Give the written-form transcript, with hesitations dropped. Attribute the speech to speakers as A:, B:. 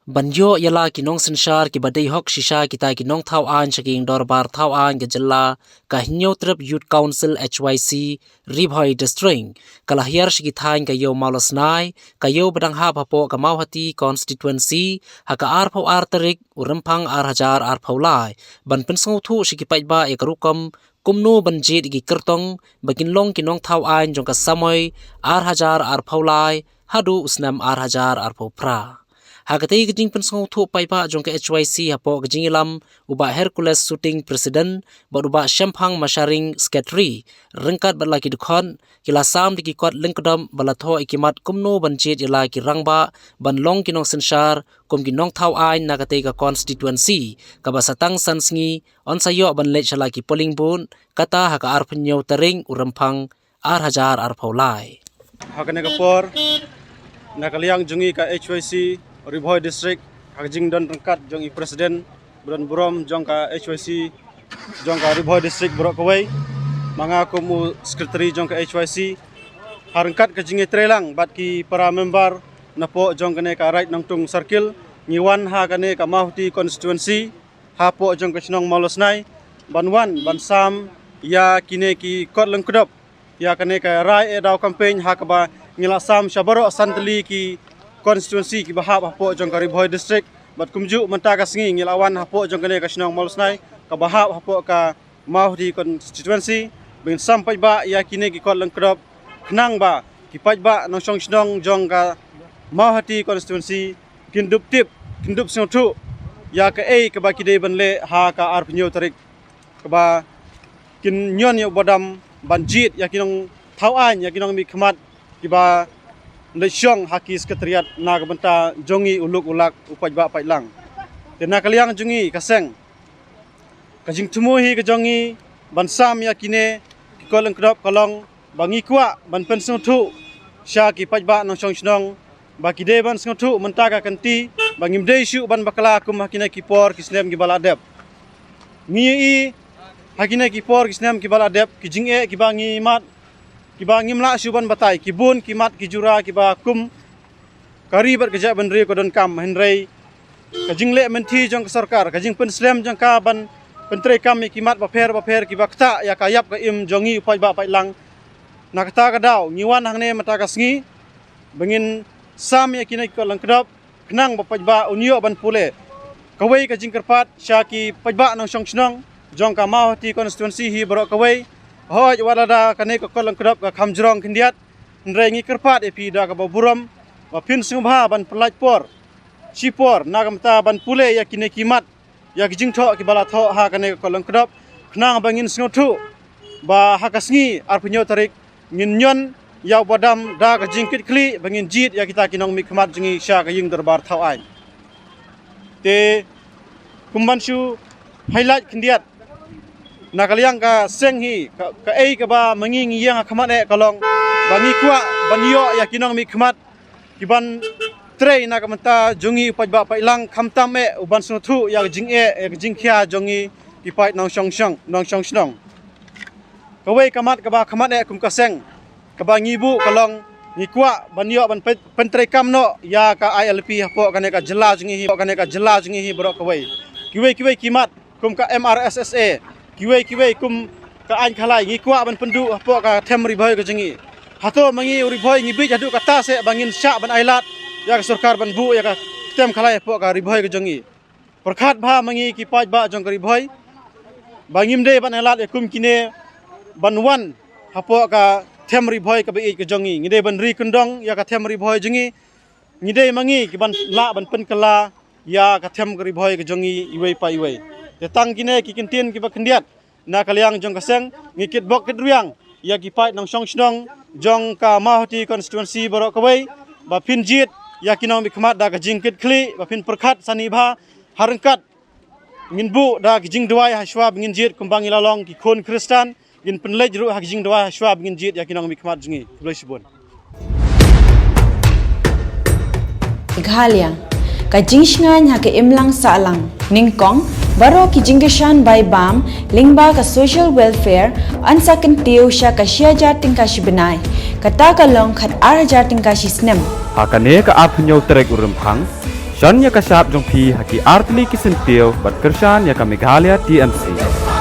A: Banyo yala kinong sensyar ki badai hok shisha kita kinong thau an chaking dorbar thau an ke jilla ka hinyo trip youth council HYC Ribhoi district kalahiar shikithain ka yo malosnai ka yo badang ha papo ka mauhati constituency haka ar phau ar tarik urempang ar hajar ar phau lai ban pensau thu shikipai ba ekarukam kumnu banjit gi kertong bagin long kinong thau an jong ka samoy ar hajar ar phau lai hadu usnam ar hajar ar phau pra Hagati gijing pensong thu pai pa jong ke HYC hapo gijing ilam uba Hercules shooting president ba uba Shemphang Masharing secretary rengkat balaki dukon kila sam di kot lengkodam balatho ikimat kumno banjit ila ki rangba ban long kinong senshar kum kinong thau ai nagate ka constituency ka basatang sansngi on sayo ban le chala ki polling bun kata haka ar phnyo taring urempang ar hajar ar phaulai
B: hakane kapor nakaliang jungi ka HYC Ribhoi district hagjing don rengkat jong i presiden bulan burom jong ka HYC jong ka Ribhoi district borok kawai manga komu secretary jong ka HYC harengkat ka jingi trelang bat ki para member napo jong kane ka right nangtung circle ngiwan ha kane ka mahuti constituency hapo jong ka chnong malosnai banwan bansam ya kine ki kot lengkodop ya kane ka rai edau campaign ha ka ba ngilasam syabaro santli ki constituency ki bahap hapo jong ka Ribhoi district bat kumju menta ka sngi ngilawan hapo jong kane ka snong malosnai ka bahap hapo ka mahuti constituency bin sampai ba ya kine ki kot lengkodop khnang ba ki pai ba nong song snong jong ka mahuti constituency kindup tip kindup song thu ya ka ei ka ba ki de ban le ha ka ar phnyo tarik ka ba kin nyon yo bodam banjit ya kinong thau an ya kinong mi khmat ki ba Lechong haki sekretariat naga benta jongi uluk ulak upaj ba pai lang. Tena kaliang jongi kaseng. Kajing tumuhi ke jongi bansam ya kine ki koleng krop kolong bangi kwa ban pensung thu sya ki paj ba nong song snong ba ki de ban sung thu menta ka kanti bangim de shu ban bakala kum hakine ki por ki snem ki baladep. Ngi i hakine ki por ki snem ki baladep ki jing e ki bangi mat kiba ngimla suban batai kibun kimat kijura kiba kum kari ber kerja bandri ko don kam henrei kajingle menti jong sarkar kajing penslem jong ka ban pentre kam kimat ba pher kiba kta ya kayap ka im jongi upai ba pai lang nakta ka daw ngiwan hangne mata ka sngi bengin sam ya kinai ko lang kedap knang ba pai ba unyo ban pule kawai kajing kerpat syaki pai ba nong song snong jong ka mahuti constituency hi borok kawai hoj walada kane ko kolong kedap ka khamjrong kindiat nrengi kerpat epi da ka buram wa pin sungba ban pelaj por sipor nagamta ban pule ya kine kimat ya kijing tho ki bala tho ha kane ko kolong kedap knang bangin sngotu ba hakasngi arpunyo tarik ngin nyon ya bodam da ka jingkit kli bangin jit ya kita kinong mi khmat jingi sha ka ying darbar thau ai te kumbanshu highlight kindiat nakaliang ka senghi ka ei ka ba manging yang khmat e kalong bangi kwa banyo ya kinong mi khmat kiban trei na kamta jongi paj ba pailang khamtam e uban snu thu ya jing e jing khia jongi ki pai nong song snong kawai kamat ka ba khmat e kum ka seng ka ba ngibu kalong ni kwa banyo ban pentrei kam no ya ka ILP hapo kane ka jela jingi hi bro kawai kiwai kimat kum ka MRSSA kiwai kum ka an khalai ngi kwa ban pendu apo ka them Ribhoi ka jingi hato mangi Ribhoi ngi bi jadu kata se bangin sya ban ailat ya ka sarkar ban bu ya ka tem khalai apo ka Ribhoi ka jingi perkhat bha mangi ki paj ba jong ka Ribhoi bangim de ban ailat kum kine ban wan apo ka them Ribhoi ka bi ka jingi ngi de ban ri kendong ya ka them Ribhoi jingi ngi de mangi ki ban la ban pen kala ya ka them ka Ribhoi ka jingi iwai pa iwai tang kine ki kintin ki bakendiat na kaliang jong kaseng ngikit bok kedriang ya ki pai nang song snong jong ka mahuti constituency borok kawai ba pinjit ya kinong bikmat da ka jingkit kli ba pin perkhat sani bha harengkat ngin bu da ki jing dwai haswa ngin jit kumbang ilalong ki khon kristan ngin penlej ru ha jing dwai haswa ngin jit ya kinong bikmat jingi bloi sibon
C: Ghalia kajing shngan ha ke imlang salang ningkong baro ki jingeshan by bam lingba ka social welfare ansa kan tiu sha ka shia jating ka shibnai kata ka long khat ar jating ka shisnem
D: hakane ka apnyo trek urumphang Shon ya ka shap jong pi haki artli kisin pio bat kershan ya ka Meghalaya TMC.